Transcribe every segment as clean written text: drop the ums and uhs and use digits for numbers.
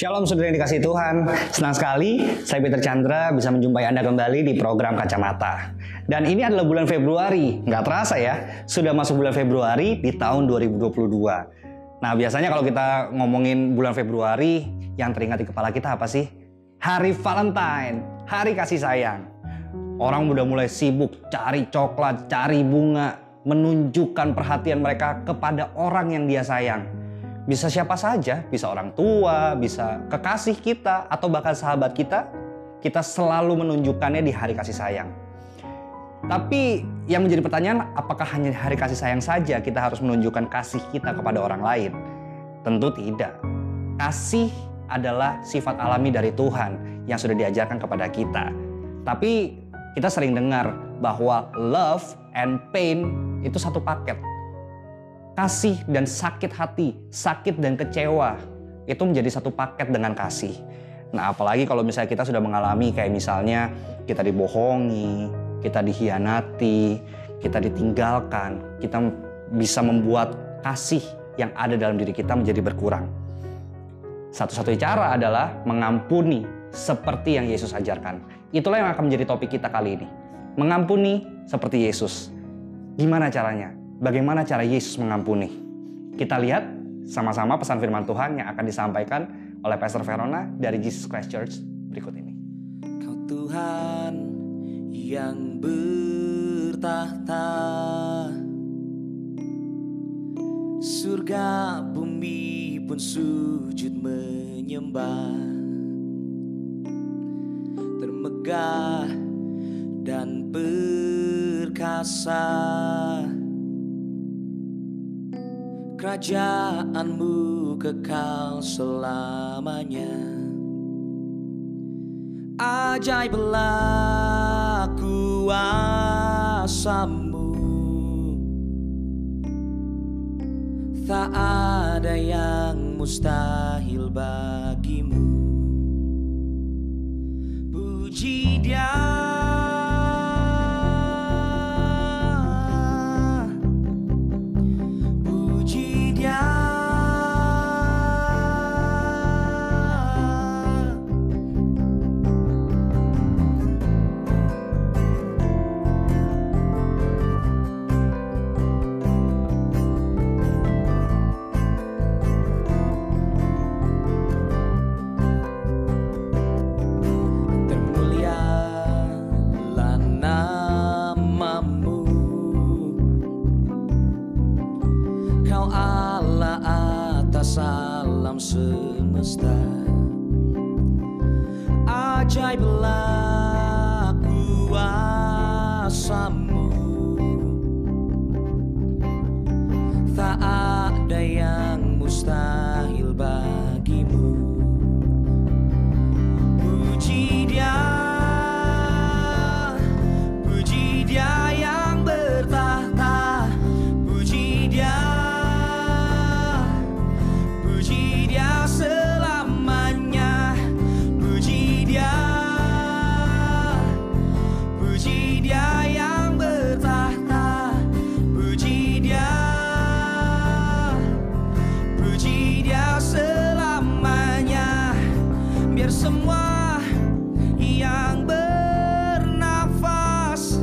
Shalom saudara yang dikasihi Tuhan. Senang sekali saya Peter Chandra bisa menjumpai Anda kembali di program Kacamata. Dan ini adalah bulan Februari. Nggak terasa ya, sudah masuk bulan Februari di tahun 2022. Nah, biasanya kalau kita ngomongin bulan Februari, yang teringat di kepala kita apa sih? Hari Valentine, hari kasih sayang. Orang udah mulai sibuk cari coklat, cari bunga, menunjukkan perhatian mereka kepada orang yang dia sayang. Bisa siapa saja, bisa orang tua, bisa kekasih kita, atau bahkan sahabat kita. Kita selalu menunjukkannya di hari kasih sayang. Tapi yang menjadi pertanyaan, apakah hanya di hari kasih sayang saja kita harus menunjukkan kasih kita kepada orang lain? Tentu tidak. Kasih adalah sifat alami dari Tuhan yang sudah diajarkan kepada kita. Tapi kita sering dengar bahwa love and pain itu satu paket. Kasih dan sakit hati, sakit dan kecewa, itu menjadi satu paket dengan kasih. Nah, apalagi kalau misalnya kita sudah mengalami kayak misalnya kita dibohongi, kita dikhianati, kita ditinggalkan, kita bisa membuat kasih yang ada dalam diri kita menjadi berkurang. Satu-satunya cara adalah mengampuni seperti yang Yesus ajarkan. Itulah yang akan menjadi topik kita kali ini. Mengampuni seperti Yesus. Gimana caranya? Bagaimana cara Yesus mengampuni? Kita lihat sama-sama pesan firman Tuhan yang akan disampaikan oleh Pastor Verona dari Jesus Christ Church berikut ini. Kau Tuhan yang bertahta, surga bumi pun sujud menyembah, termegah dan perkasa. Kerajaanmu kekal selamanya. Ajaiblah kuasamu, tak ada yang mustahil bagimu. Puji Dia, salam semesta. Ajaiblah kuasamu, tak ada yang mustahil bagimu. Puji Dia, puji Dia yang bertahta, puji Dia, selamanya. Puji Dia, puji Dia yang bertahta, puji Dia, puji Dia selamanya. Biar semua yang bernafas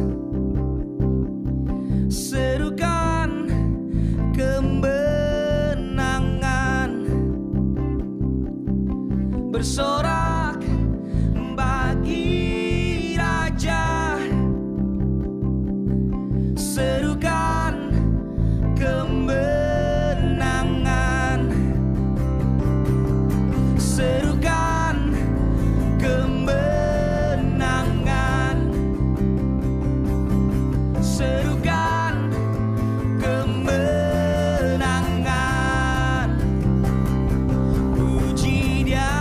serukan bersorak bagi Raja, serukan kemenangan, serukan kemenangan, serukan kemenangan. Puji Dia,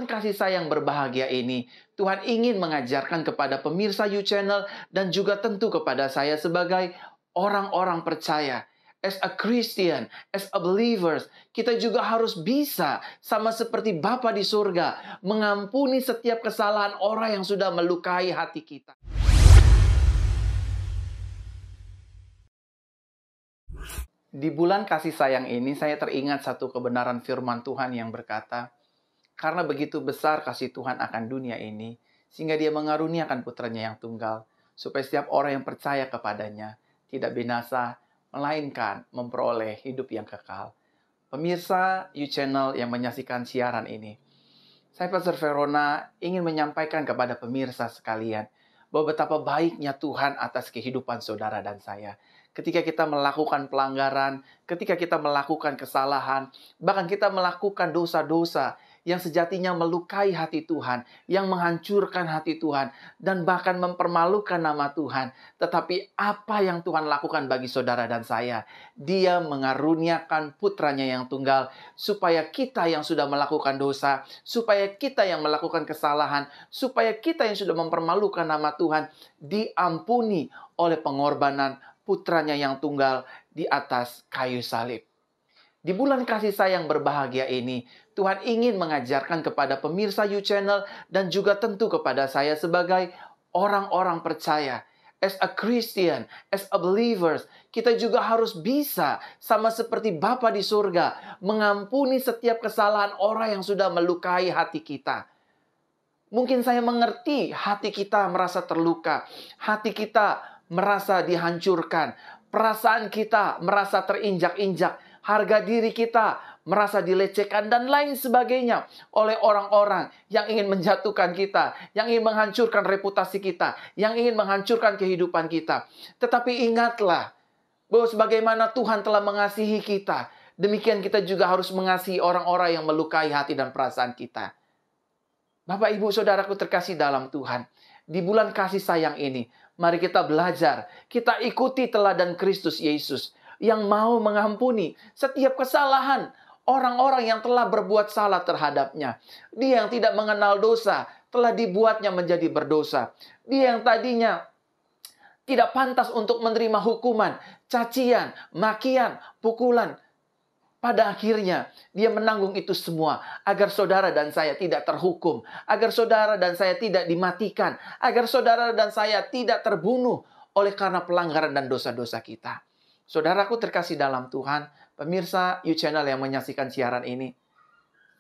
bulan kasih sayang berbahagia ini, Tuhan ingin mengajarkan kepada pemirsa You Channel dan juga tentu kepada saya sebagai orang-orang percaya. As a Christian, as a believers, kita juga harus bisa sama seperti Bapa di surga mengampuni setiap kesalahan orang yang sudah melukai hati kita. Di bulan kasih sayang ini saya teringat satu kebenaran firman Tuhan yang berkata, karena begitu besar kasih Tuhan akan dunia ini, sehingga Dia mengaruniakan putranya yang tunggal, supaya setiap orang yang percaya kepadanya tidak binasa, melainkan memperoleh hidup yang kekal. Pemirsa You Channel yang menyaksikan siaran ini, saya Pastor Verona ingin menyampaikan kepada pemirsa sekalian bahwa betapa baiknya Tuhan atas kehidupan saudara dan saya. Ketika kita melakukan pelanggaran, ketika kita melakukan kesalahan, bahkan kita melakukan dosa-dosa yang sejatinya melukai hati Tuhan, yang menghancurkan hati Tuhan, dan bahkan mempermalukan nama Tuhan. Tetapi apa yang Tuhan lakukan bagi saudara dan saya? Dia mengaruniakan putranya yang tunggal, supaya kita yang sudah melakukan dosa, supaya kita yang melakukan kesalahan, supaya kita yang sudah mempermalukan nama Tuhan, diampuni oleh pengorbanan putranya yang tunggal di atas kayu salib. Di bulan kasih sayang berbahagia ini, Tuhan ingin mengajarkan kepada pemirsa You Channel dan juga tentu kepada saya sebagai orang-orang percaya. As a Christian, as a believers, kita juga harus bisa sama seperti Bapa di surga mengampuni setiap kesalahan orang yang sudah melukai hati kita. Mungkin saya mengerti hati kita merasa terluka, hati kita merasa dihancurkan, perasaan kita merasa terinjak-injak, harga diri kita merasa dilecehkan dan lain sebagainya oleh orang-orang yang ingin menjatuhkan kita, yang ingin menghancurkan reputasi kita, yang ingin menghancurkan kehidupan kita. Tetapi ingatlah bahwa sebagaimana Tuhan telah mengasihi kita, demikian kita juga harus mengasihi orang-orang yang melukai hati dan perasaan kita. Bapak, Ibu, Saudaraku terkasih dalam Tuhan, di bulan kasih sayang ini, mari kita belajar, kita ikuti teladan Kristus Yesus yang mau mengampuni setiap kesalahan orang-orang yang telah berbuat salah terhadapnya. Dia yang tidak mengenal dosa telah dibuatnya menjadi berdosa. Dia yang tadinya tidak pantas untuk menerima hukuman, cacian, makian, pukulan. Pada akhirnya, Dia menanggung itu semua agar saudara dan saya tidak terhukum, agar saudara dan saya tidak dimatikan, agar saudara dan saya tidak terbunuh oleh karena pelanggaran dan dosa-dosa kita. Saudaraku terkasih dalam Tuhan, pemirsa You Channel yang menyaksikan siaran ini.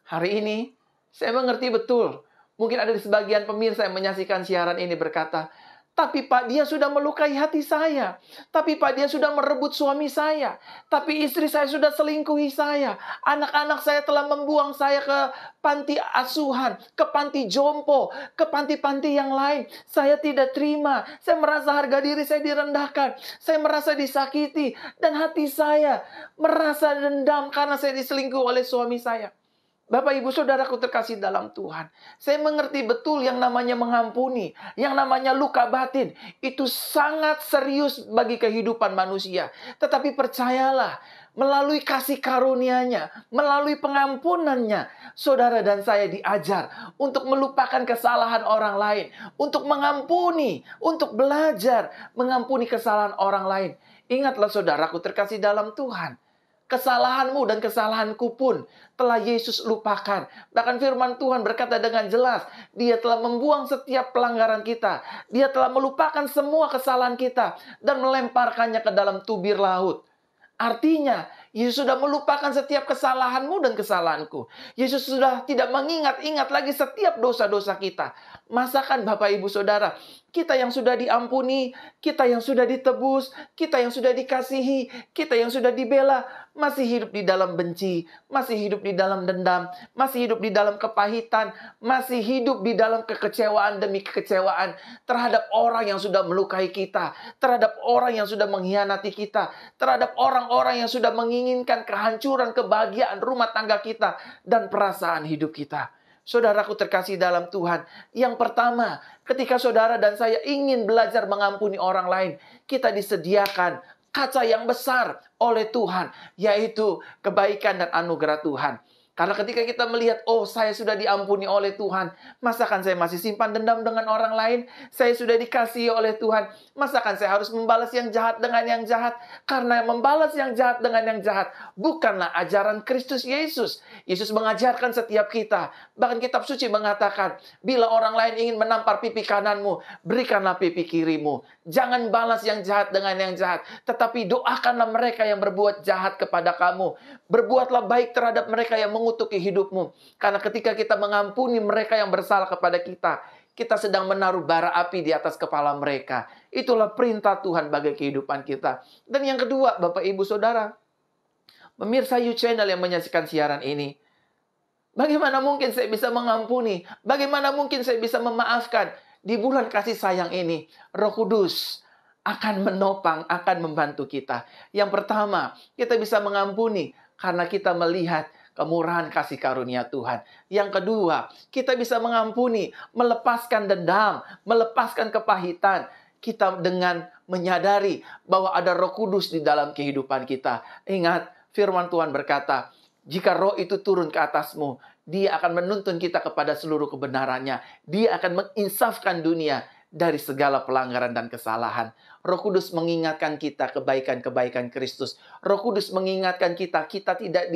Hari ini, saya mengerti betul. Mungkin ada di sebagian pemirsa yang menyaksikan siaran ini berkata, tapi Pak, dia sudah melukai hati saya. Tapi Pak, dia sudah merebut suami saya. Tapi istri saya sudah selingkuhi saya. Anak-anak saya telah membuang saya ke panti asuhan, ke panti jompo, ke panti-panti yang lain. Saya tidak terima. Saya merasa harga diri saya direndahkan. Saya merasa disakiti. Dan hati saya merasa dendam karena saya diselingkuh oleh suami saya. Bapak, Ibu, Saudaraku terkasih dalam Tuhan, saya mengerti betul yang namanya mengampuni, yang namanya luka batin, itu sangat serius bagi kehidupan manusia. Tetapi percayalah, melalui kasih karunia-Nya, melalui pengampunannya, saudara dan saya diajar untuk melupakan kesalahan orang lain, untuk mengampuni, untuk belajar mengampuni kesalahan orang lain. Ingatlah saudaraku terkasih dalam Tuhan, kesalahanmu dan kesalahanku pun telah Yesus lupakan. Bahkan firman Tuhan berkata dengan jelas, Dia telah membuang setiap pelanggaran kita. Dia telah melupakan semua kesalahan kita dan melemparkannya ke dalam tubir laut. Artinya, Yesus sudah melupakan setiap kesalahanmu dan kesalahanku. Yesus sudah tidak mengingat-ingat lagi setiap dosa-dosa kita. Masakan Bapak, Ibu, Saudara, kita yang sudah diampuni, kita yang sudah ditebus, kita yang sudah dikasihi, kita yang sudah dibela, masih hidup di dalam benci, masih hidup di dalam dendam, masih hidup di dalam kepahitan, masih hidup di dalam kekecewaan demi kekecewaan terhadap orang yang sudah melukai kita, terhadap orang yang sudah mengkhianati kita, terhadap orang-orang yang sudah menginginkan kehancuran kebahagiaan rumah tangga kita dan perasaan hidup kita. Saudaraku terkasih dalam Tuhan, yang pertama, ketika saudara dan saya ingin belajar mengampuni orang lain, kita disediakan kaca yang besar oleh Tuhan, yaitu kebaikan dan anugerah Tuhan. Karena ketika kita melihat, oh saya sudah diampuni oleh Tuhan, masakan saya masih simpan dendam dengan orang lain? Saya sudah dikasihi oleh Tuhan, masakan saya harus membalas yang jahat dengan yang jahat? Karena membalas yang jahat dengan yang jahat bukanlah ajaran Kristus Yesus. Yesus mengajarkan setiap kita, bahkan kitab suci mengatakan, bila orang lain ingin menampar pipi kananmu, berikanlah pipi kirimu. Jangan balas yang jahat dengan yang jahat, tetapi doakanlah mereka yang berbuat jahat kepada kamu. Berbuatlah baik terhadap mereka yang mengutuki hidupmu. Karena ketika kita mengampuni mereka yang bersalah kepada kita, kita sedang menaruh bara api di atas kepala mereka. Itulah perintah Tuhan bagi kehidupan kita. Dan yang kedua, Bapak, Ibu, Saudara, pemirsa You Channel yang menyaksikan siaran ini, bagaimana mungkin saya bisa mengampuni? Bagaimana mungkin saya bisa memaafkan? Di bulan kasih sayang ini, Roh Kudus akan menopang, akan membantu kita. Yang pertama, kita bisa mengampuni karena kita melihat kemurahan kasih karunia Tuhan. Yang kedua, kita bisa mengampuni, melepaskan dendam, melepaskan kepahitan. Kita dengan menyadari bahwa ada Roh Kudus di dalam kehidupan kita. Ingat, firman Tuhan berkata, jika Roh itu turun ke atasmu, Dia akan menuntun kita kepada seluruh kebenarannya. Dia akan menginsafkan dunia dari segala pelanggaran dan kesalahan. Roh Kudus mengingatkan kita kebaikan-kebaikan Kristus. Roh Kudus mengingatkan kita tidak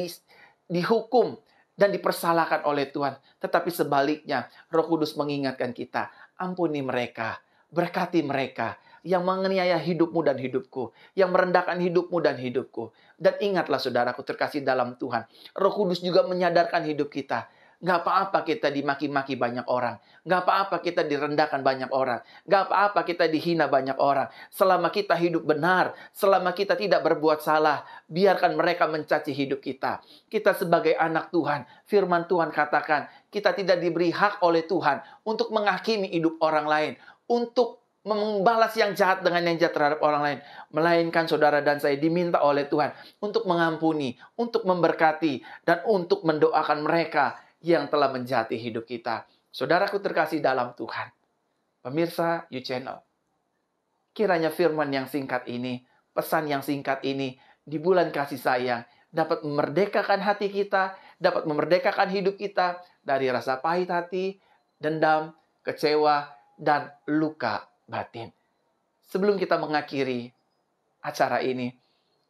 dihukum dan dipersalahkan oleh Tuhan. Tetapi sebaliknya, Roh Kudus mengingatkan kita, ampuni mereka, berkati mereka yang menganiaya hidupmu dan hidupku, yang merendahkan hidupmu dan hidupku. Dan ingatlah saudaraku terkasih dalam Tuhan, Roh Kudus juga menyadarkan hidup kita. Nggak apa-apa kita dimaki-maki banyak orang. Nggak apa-apa kita direndahkan banyak orang. Nggak apa-apa kita dihina banyak orang. Selama kita hidup benar, selama kita tidak berbuat salah, biarkan mereka mencaci hidup kita. Kita sebagai anak Tuhan, firman Tuhan katakan, kita tidak diberi hak oleh Tuhan untuk menghakimi hidup orang lain, untuk membalas yang jahat dengan yang jahat terhadap orang lain. Melainkan saudara dan saya diminta oleh Tuhan untuk mengampuni, untuk memberkati, dan untuk mendoakan mereka yang telah menjahati hidup kita. Saudaraku terkasih dalam Tuhan, pemirsa You Channel, kiranya firman yang singkat ini, pesan yang singkat ini, di bulan kasih sayang, dapat memerdekakan hati kita, dapat memerdekakan hidup kita dari rasa pahit hati, dendam, kecewa, dan luka batin. Sebelum kita mengakhiri acara ini,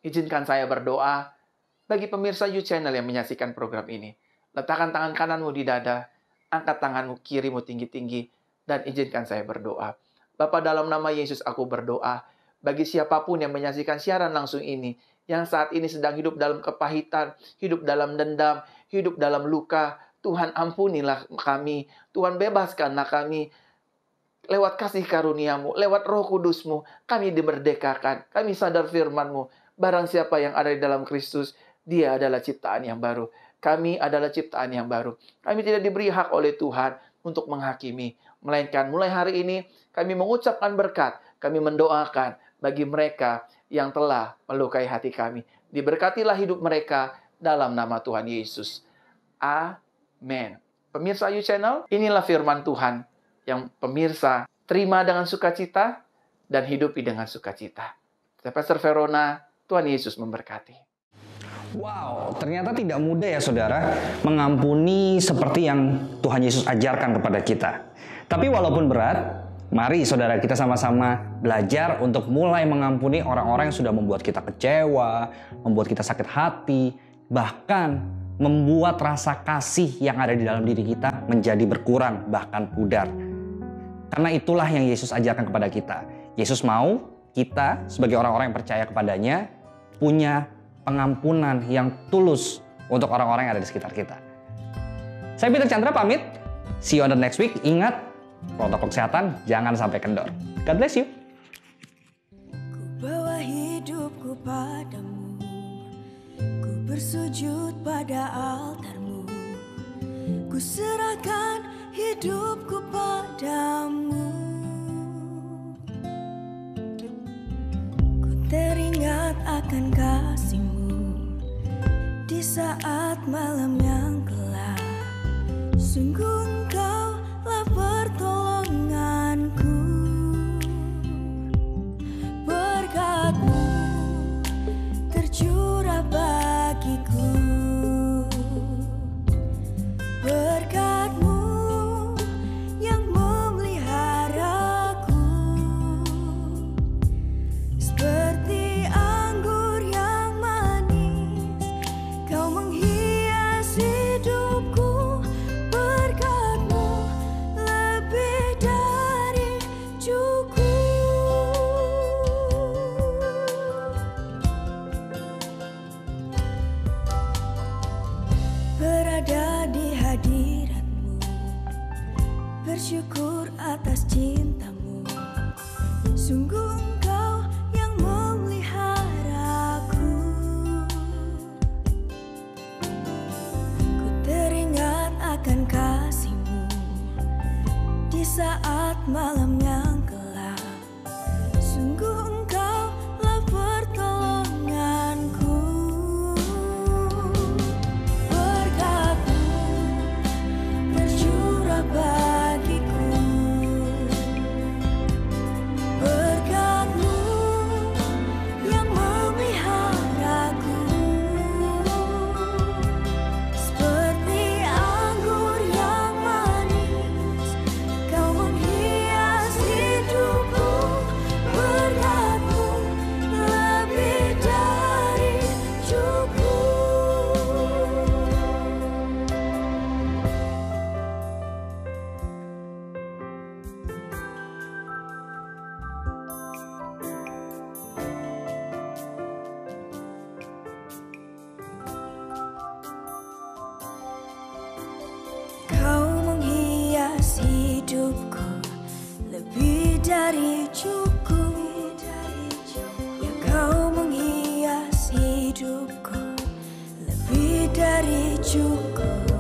izinkan saya berdoa bagi pemirsa You Channel yang menyaksikan program ini. Letakkan tangan kananmu di dada, angkat tanganmu kirimu tinggi-tinggi, dan izinkan saya berdoa. Bapa, dalam nama Yesus aku berdoa, bagi siapapun yang menyaksikan siaran langsung ini, yang saat ini sedang hidup dalam kepahitan, hidup dalam dendam, hidup dalam luka, Tuhan ampunilah kami, Tuhan bebaskanlah kami, lewat kasih karunia-Mu, lewat Roh Kudus-Mu, kami dimerdekakan, kami sadar firman-Mu, barang siapa yang ada di dalam Kristus, dia adalah ciptaan yang baru. Kami adalah ciptaan yang baru. Kami tidak diberi hak oleh Tuhan untuk menghakimi. Melainkan mulai hari ini kami mengucapkan berkat. Kami mendoakan bagi mereka yang telah melukai hati kami. Diberkatilah hidup mereka dalam nama Tuhan Yesus. Amin. Pemirsa You Channel, inilah firman Tuhan yang pemirsa terima dengan sukacita dan hidupi dengan sukacita. Saya Pastor Verona, Tuhan Yesus memberkati. Wow, ternyata tidak mudah ya saudara mengampuni seperti yang Tuhan Yesus ajarkan kepada kita. Tapi walaupun berat, mari saudara kita sama-sama belajar untuk mulai mengampuni orang-orang yang sudah membuat kita kecewa, membuat kita sakit hati, bahkan membuat rasa kasih yang ada di dalam diri kita menjadi berkurang, bahkan pudar. Karena itulah yang Yesus ajarkan kepada kita. Yesus mau kita sebagai orang-orang yang percaya kepadanya punya pengampunan yang tulus untuk orang-orang yang ada di sekitar kita. Saya Peter Chandra pamit. See you on the next week. Ingat, protokol kesehatan jangan sampai kendor. God bless you. Ku bawa hidupku padamu, ku bersujud pada altarmu, ku serahkan hidupku padamu. Ku teringat akan kasih-Mu di saat malam yang gelap. Sungguh Engkaulah pertolonganku. Berkat-Mu tercurah bagiku. bersyukur atas cintamu. Sungguh engkau yang memeliharaku. Ku teringat akan kasih-Mu di saat malam yang gelap. Sungguh engkaulah pertolonganku. Berkat-Mu tercurah bagiku. Berkat-Mu yang memeliharaku. Seperti anggur yang manis, Kau menghias hidupku. Berkat-Mu lebih dari cukup. Kau menghias hidupku lebih dari cukup. Ya, Kau menghias hidupku lebih dari cukup.